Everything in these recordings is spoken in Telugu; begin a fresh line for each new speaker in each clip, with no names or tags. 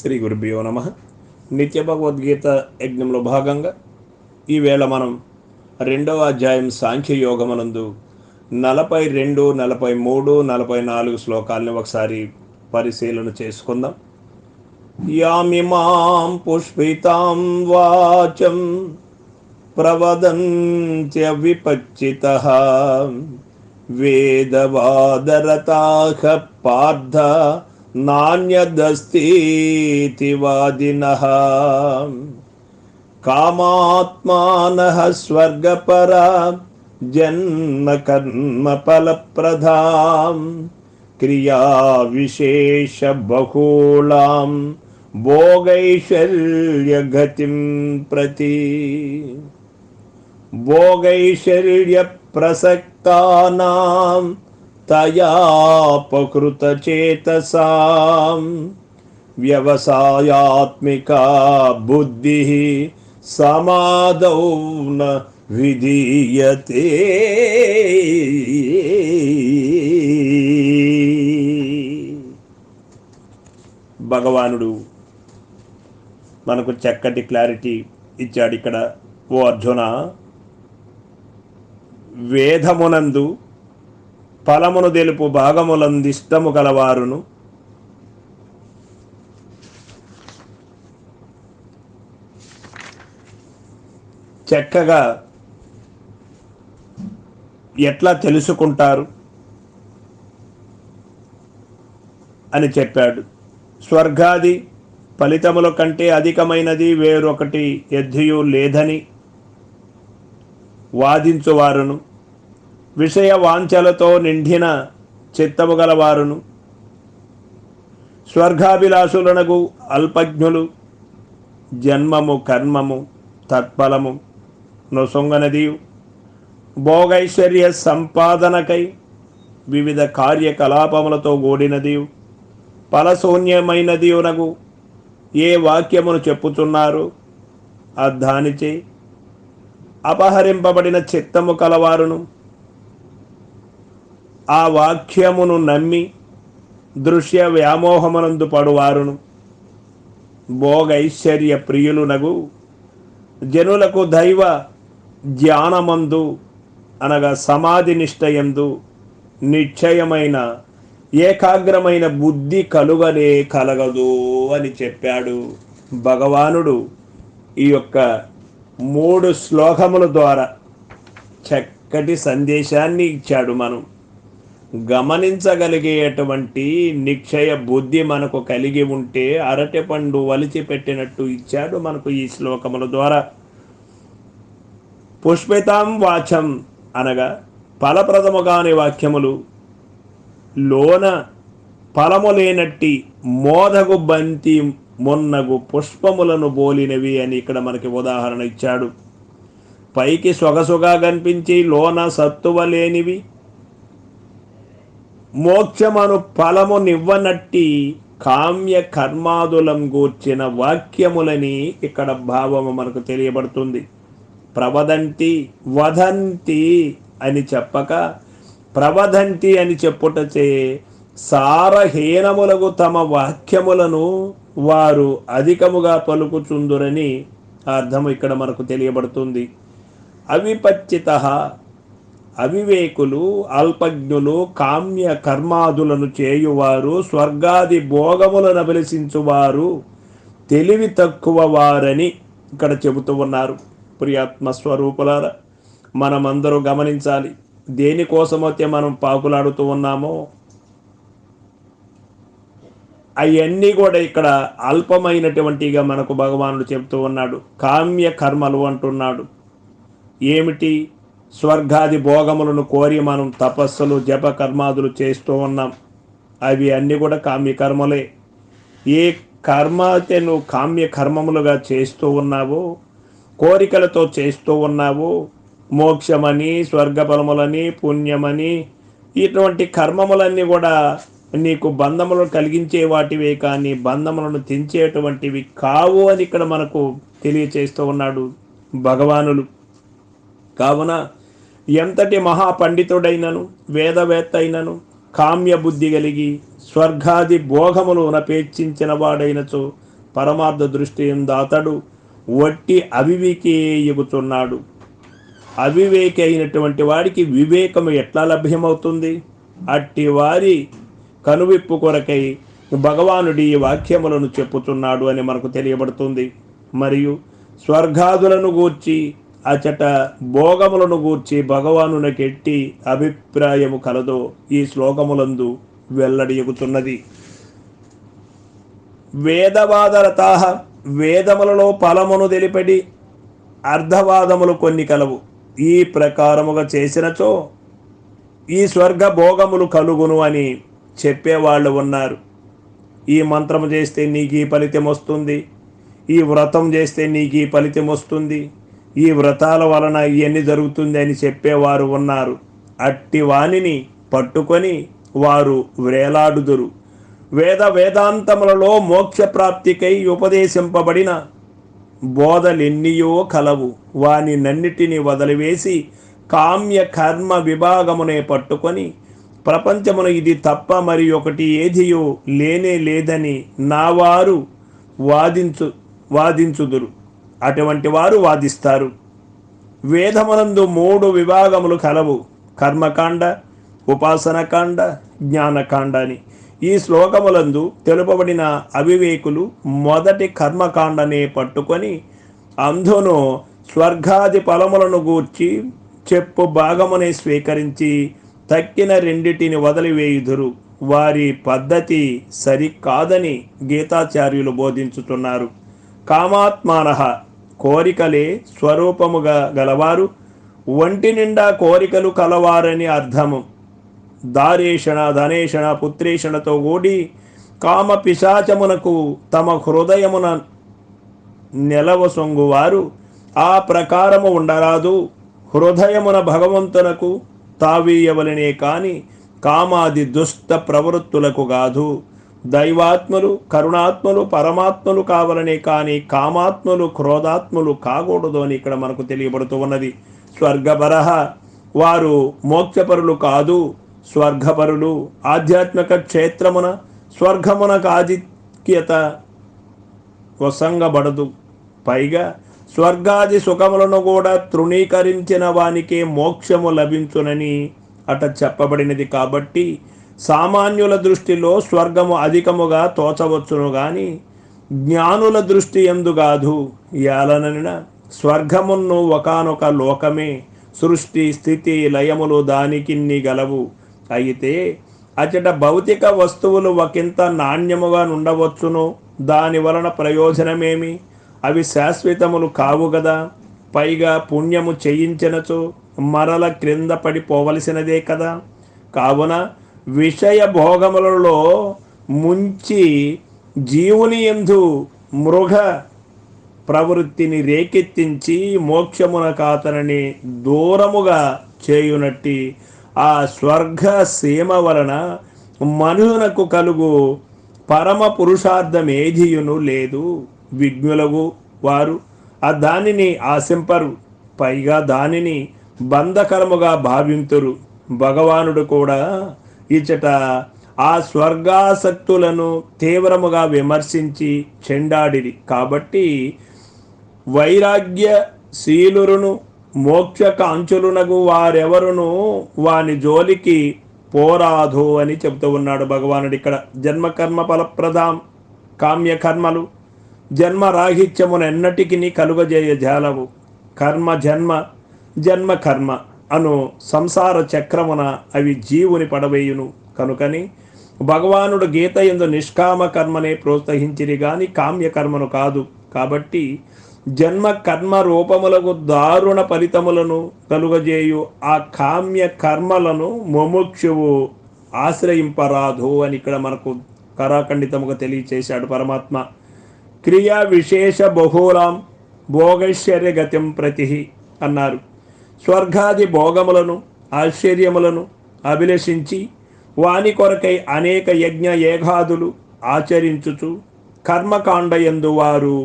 శ్రీ గురుభ్యో నమ. నిత్య భగవద్గీత యజ్ఞంలో భాగంగా ఈవేళ మనం 2వ అధ్యాయం సాంఖ్యయోగమనందు 42, 43, 44 శ్లోకాలను ఒకసారి పరిశీలన చేసుకుందాం. యామిమాం పుష్పితాం వాచం ప్రవదంత్య విపచ్చితః వేదవాదరతాః పార్థ నాన్యదస్తి వాదినః కామాత్మానః స్వర్గపరా జన్మ కర్మ ఫలప్రదాం క్రియా విశేష బహుళాం భోగైశ్వర్య గతిం ప్రతి భోగైశ్వర్య ప్రసక్తానాం తయాపకృతచేతసాం వ్యవసాయాత్మికా బుద్ధి సమాదౌ న విధీయతే. భగవానుడు మనకు చక్కటి క్లారిటీ ఇచ్చాడు ఇక్కడ. ఓ అర్జున, వేదమునందు ఫలమును తెలుపు భాగములందిష్టము గలవారును చక్కగా ఎట్లా తెలుసుకుంటారు అని చెప్పాడు. స్వర్గాది ఫలితముల కంటే అధికమైనది వేరొకటి ఎద్దియు లేదని వాదించువారును, విషయ వాంఛలతో నిండిన చిత్తము గలవారును, స్వర్గాభిలాషులనగు అల్పజ్ఞులు జన్మము కర్మము తత్ఫలము నొసొంగనదియు భోగైశ్వర్య సంపాదనకై వివిధ కార్యకలాపములతో కూడినదియు ఫలశూన్యమైనదియునగు ఏ వాక్యమును చెప్పుచున్నారు దానిచే అపహరింపబడిన చిత్తము కలవారును, ఆ వాక్యమును నమ్మి దృశ్య వ్యామోహమునందు పడువారును, భోగైశ్వర్య ప్రియులునగు జనులకు దైవ ధ్యానమందు అనగా సమాధి నిష్టయందు నిశ్చయమైన ఏకాగ్రమైన బుద్ధి కలగదు అని చెప్పాడు భగవానుడు. ఈ యొక్క 3 శ్లోకముల ద్వారా చక్కటి సందేశాన్ని ఇచ్చాడు. మనం గమనించగలిగేటువంటి నిశ్చయ బుద్ధి మనకు కలిగి ఉంటే అరటి పండు వలిచి పెట్టినట్టు ఇచ్చాడు మనకు ఈ శ్లోకముల ద్వారా. పుష్పితాం వాచం అనగా ఫలప్రదము కాని వాక్యములు, లోన ఫలము లేనట్టి మోదగు బంతి మొన్నగు పుష్పములను బోలినవి అని ఇక్కడ మనకి ఉదాహరణ ఇచ్చాడు. పైకి సొగసుగా కనిపించి లోన సత్తువ లేనివి, మోక్షమను ఫలము నివ్వనట్టి కామ్య కర్మాదులం గూర్చిన వాక్యములని ఇక్కడ భావము మనకు తెలియబడుతుంది. ప్రవదంతి వదంతి అని చెప్పక ప్రవదంతి అని చెప్పుటచే సారహీనములకు తమ వాక్యములను వారు అధికముగా పలుకుచుందురని అర్థము ఇక్కడ మనకు తెలియబడుతుంది. అవిపచ్చితః అవివేకులు, అల్పజ్ఞులు, కామ్య కర్మాదులను చేయువారు, స్వర్గాది భోగములను అభిలషించువారు తెలివి తక్కువ వారని ఇక్కడ చెబుతూ ఉన్నారు. ప్రియాత్మస్వరూపులారా, మనమందరూ గమనించాలి. దేనికోసమైతే మనం పాకులాడుతూ ఉన్నామో అవన్నీ కూడా ఇక్కడ అల్పమైనటువంటిగా మనకు భగవానుడు చెబుతూ ఉన్నాడు. కామ్య కర్మలు అంటున్నాడు. ఏమిటి? స్వర్గాది భోగములను కోరి మనం తపస్సులు జప కర్మాదులు చేస్తూ ఉన్నాం. అవి అన్నీ కూడా కామ్య కర్మలే. ఏ కర్మ అయితే నువ్వు కామ్య కర్మములుగా చేస్తూ ఉన్నావో, కోరికలతో చేస్తూ ఉన్నావో, మోక్షమని, స్వర్గఫలములని, పుణ్యమని, ఇటువంటి కర్మములన్నీ కూడా నీకు బంధములను కలిగించే వాటివే కానీ బంధములను తెంచేటువంటివి కావు అని ఇక్కడ మనకు తెలియచేస్తూ ఉన్నాడు భగవానులు. కావున ఎంతటి మహాపండితుడైనను వేదవేత్త అయినను కామ్య బుద్ధి కలిగి స్వర్గాది భోగములు నపేక్షించిన వాడైనచో పరమార్థ దృష్టి ఎందు అతడు వట్టి అవివేకి ఎగుతున్నాడు. అవివేకి అయినటువంటి వాడికి వివేకము ఎట్లా లభ్యమవుతుంది? అట్టి వారి కనువిప్పు కొరకై భగవానుడి ఈ వాక్యములను చెప్పుతున్నాడు అని మనకు తెలియబడుతుంది. మరియు స్వర్గాదులను గూర్చి అచట భోగములను గూర్చి భగవానునికి ఎట్టి అభిప్రాయము కలదో ఈ శ్లోకములందు వెల్లడియగుతున్నది. వేదవాదరతాహ, వేదములలో ఫలమును తెలిపడి అర్ధవాదములు కొన్ని కలవు. ఈ ప్రకారముగా చేసినచో ఈ స్వర్గ భోగములు కలుగును అని చెప్పేవాళ్ళు ఉన్నారు. ఈ మంత్రము చేస్తే నీకు ఈ ఫలితం వస్తుంది, ఈ వ్రతం చేస్తే నీకు ఈ ఫలితం వస్తుంది, ఈ వ్రతాల వలన ఇవన్నీ జరుగుతుంది అని చెప్పేవారు ఉన్నారు. అట్టి వాణిని పట్టుకొని వారు వ్రేలాడుదురు. వేదాంతములలో మోక్ష ప్రాప్తికై ఉపదేశింపబడిన బోధలెన్నియో కలవు. వానినన్నిటినీ వదిలివేసి కామ్య కర్మ విభాగమునే పట్టుకొని ప్రపంచమున ఇది తప్ప మరి ఒకటి ఏదియో లేనే లేదని నావారు వాదించుదురు. అటువంటి వారు వాదిస్తారు. వేదమునందు 3 విభాగములు కలవు: కర్మకాండ, ఉపాసనకాండ, జ్ఞానకాండ అని. ఈ శ్లోకములందు తెలుపబడిన అవివేకులు మొదటి కర్మకాండనే పట్టుకొని అందును స్వర్గాది ఫలములను గూర్చి చెప్పు భాగమునే స్వీకరించి తక్కిన రెండిటిని వదిలివేయుదురు. వారి పద్ధతి సరికాదని గీతాచార్యులు బోధించుతున్నారు. కామాత్మానః, కోరికలే స్వరూపముగా గలవారు, ఒంటి నిండా కోరికలు కలవారని అర్థము. దారేషణ, ధనేషణ, పుత్రేషణతో కూడి కామ పిశాచమునకు తమ హృదయమున నెలవసొంగువారు ఆ ప్రకారము ఉండరాదు. హృదయమున భగవంతునకు తావీయవలనే కాని కామాది దుష్ట ప్రవృత్తులకు కాదు. దైవాత్మలు, కరుణాత్మలు, పరమాత్మలు కావాలనే కానీ కామాత్మలు, క్రోధాత్మలు కాకూడదు అని ఇక్కడ మనకు తెలియబడుతూ ఉన్నది. స్వర్గపరః, వారు మోక్షపరులు కాదు, స్వర్గపరులు. ఆధ్యాత్మిక క్షేత్రమున స్వర్గమునకు ఆధిక్యత వసంగబడదు. పైగా స్వర్గాది సుఖములను కూడా తృణీకరించిన వానికే మోక్షము లభించునని అట చెప్పబడినది. కాబట్టి సామాన్యుల దృష్టిలో స్వర్గము అధికముగా తోచవచ్చును గాని జ్ఞానుల దృష్టి ఎందు కాదు. యాలనన స్వర్గమును ఒకానొక లోకమే, సృష్టి స్థితి లయములు దానికిన్ని గలవు. అయితే అచట భౌతిక వస్తువులు ఒకంత నాణ్యముగా ఉండవచ్చును. దాని వలన ప్రయోజనమేమి? అవి శాశ్వతములు కావు గదా. పైగా పుణ్యము చేయించినచో మరల క్రింద పడిపోవలసినదే కదా. కావున విషయ భోగములలో ముంచి జీవుని యందు మృగ ప్రవృత్తిని రేకెత్తించి మోక్షమున కాతనని దూరముగా చేయునట్టి ఆ స్వర్గ సీమ వలన మనునకు కలుగు పరమ పురుషార్థమేధియును లేదు. విజ్ఞులకు వారు ఆ దానిని ఆశింపరు, పైగా దానిని బంధకరముగా భావింతురు. భగవానుడు కూడా ఇచ్చట ఆ స్వర్గాసక్తులను తీవ్రముగా విమర్శించి చెండాడిరి. కాబట్టి వైరాగ్యశీలురును మోక్షకాంచులునగు వారెవరును వాని జోలికి పోరాదు అని చెబుతూ ఉన్నాడు భగవానుడు. ఇక్కడ జన్మకర్మ ఫలప్రదాం కామ్యకర్మలు జన్మరాహిత్యమునెన్నటికి కలుగజేయ జాలవు. కర్మ జన్మ, జన్మ కర్మ అను సంసార చక్రమున అవి జీవుని పడవేయును. కనుకని భగవానుడు గీత యందు నిష్కామ కర్మనే ప్రోత్సహించిరి గాని కామ్యకర్మను కాదు. కాబట్టి జన్మ కర్మ రూపములకు దారుణ ఫలితములను కలుగజేయు ఆ కామ్య కర్మలను ముముక్షువు ఆశ్రయింపరాదు అని ఇక్కడ మనకు కరాఖండితముగా తెలియచేశాడు పరమాత్మ. క్రియా విశేష బహుళాం భోగైశ్వర్య గతిం ప్రతి అన్నారు. స్వర్గాది భోగములను ఆశ్చర్యములను అభిలషించి వాని కొరకై అనేక యజ్ఞ ఏఘాదులు ఆచరించుచు కర్మకాండయందు వారు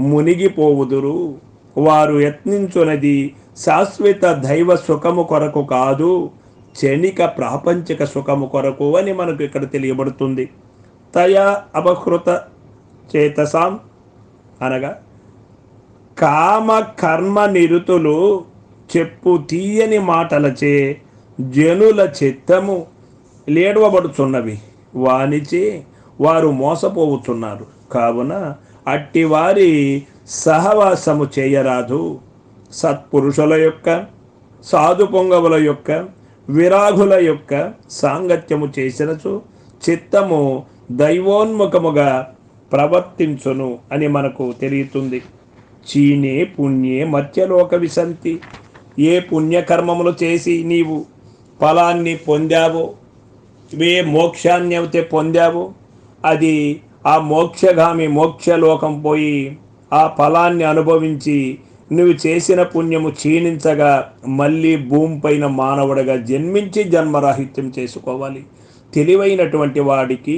మునిగిపోవుదురు. వారు యత్నించునది శాశ్వత దైవ సుఖము కొరకు కాదు, క్షణిక ప్రాపంచిక సుఖము కొరకు అని మనకు ఇక్కడ తెలియబడుతుంది. తయా అపహృత చేతసాం అనగా కామ కర్మ నిరుతులు చెప్పు తీయని మాటలచే జనుల చిత్తము లేడవబడుచున్నవి, వానిచే వారు మోసపోవుతున్నారు. కావున అట్టి వారి సహవాసము చేయరాదు. సత్పురుషుల యొక్క, సాధు పొంగవుల యొక్క, విరాగుల యొక్క సాంగత్యము చేసినచు చిత్తము దైవోన్ముఖముగా ప్రవర్తించును అని మనకు తెలియతుంది. చీనే పుణ్యే మత్యలోక విశంతి. ఏ పుణ్యకర్మములు చేసి నీవు ఫలాన్ని పొందావో, ఏ మోక్షాన్ని అయితే పొందావో, అది ఆ మోక్షగామి మోక్షలోకం పోయి ఆ ఫలాన్ని అనుభవించి నువ్వు చేసిన పుణ్యము క్షీణించగా మళ్ళీ భూమిపైన మానవుడిగా జన్మించి జన్మరాహిత్యం చేసుకోవాలి. తెలివైనటువంటి వాడికి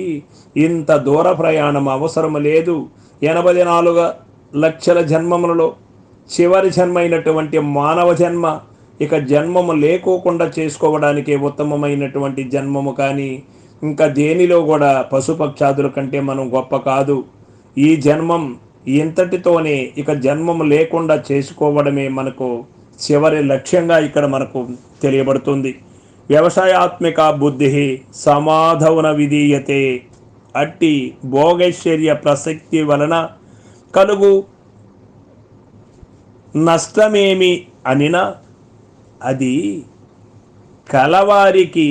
ఇంత దూర ప్రయాణం అవసరం లేదు. 84 లక్షల జన్మములలో చివరి జన్మ అయినటువంటి మానవ జన్మ ఇక జన్మము లేకోకుండా చేసుకోవడానికి ఉత్తమమైనటువంటి జన్మము. కానీ ఇంకా దేనిలో కూడా పశుపక్షాదుల కంటే మనం గొప్ప కాదు. ఈ జన్మం ఇంతటితోనే ఇక జన్మము లేకుండా చేసుకోవడమే మనకు చివరి లక్ష్యంగా ఇక్కడ మనకు తెలియబడుతుంది. వ్యవసాయాత్మిక బుద్ధి సమాధౌన విధీయతే. అట్టి భోగైశ్వర్య ప్రసక్తి వలన కలుగు నష్టమేమి అనినా అది కలవారికి,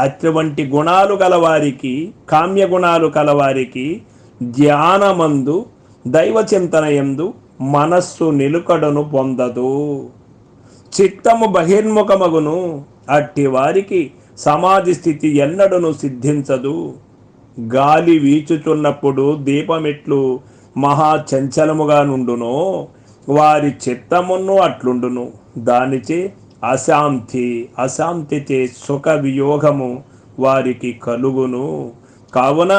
అటువంటి గుణాలు గలవారికి, కామ్య గుణాలు కలవారికి ధ్యానమందు దైవచింతనయందు మనస్సు నిలుకడను పొందదు, చిత్తము బహిర్ముఖమగును. అట్టి వారికి సమాధి స్థితి ఎన్నడను సిద్ధించదు. గాలి వీచుచున్నప్పుడు దీపమెట్లు మహా చంచలముగా నుండునో వారి చిత్తమును అట్లుండును. దానిచే అశాంతిచే సుఖ వియోగము వారికి కలుగును. కావున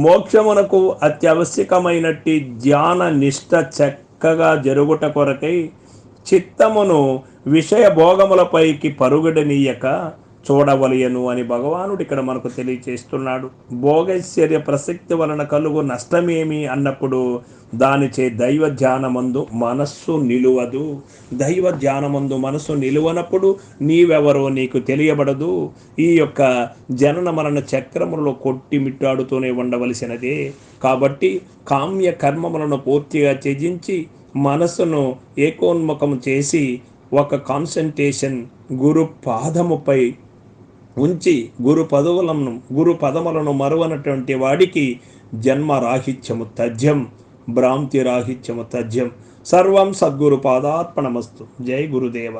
మోక్షమునకు అత్యవశ్యకమైనట్టి ధ్యాన నిష్ట చక్కగా జరుగుట కొరకై చిత్తమును విషయ భోగములపైకి పరుగుడనీయక చూడవలయను అని భగవానుడు ఇక్కడ మనకు తెలియచేస్తున్నాడు. భోగైశ్వర్య ప్రసక్తి వలన కలుగు నష్టమేమి అన్నప్పుడు దానిచే దైవ ధ్యానమందు మనస్సు నిలువదు. దైవ ధ్యానమందు మనస్సు నిలువనప్పుడు నీవెవరో నీకు తెలియబడదు. ఈ యొక్క జనన మరణ చక్రములలో కొట్టిమిట్టాడుతూనే ఉండవలసినదే. కాబట్టి కామ్య కర్మములను పూర్తిగా త్యజించి మనస్సును ఏకోన్ముఖం చేసి ఒక కాన్సంట్రేషన్ గురు పాదముపై ఉంచి గురు పదములను మరువనటువంటి వాడికి జన్మ రాహిత్యము తథ్యం, భ్రాంతి రాహిత్యము తథ్యం. సర్వం సద్గురు పాదార్పణమస్తు. జై గురుదేవ.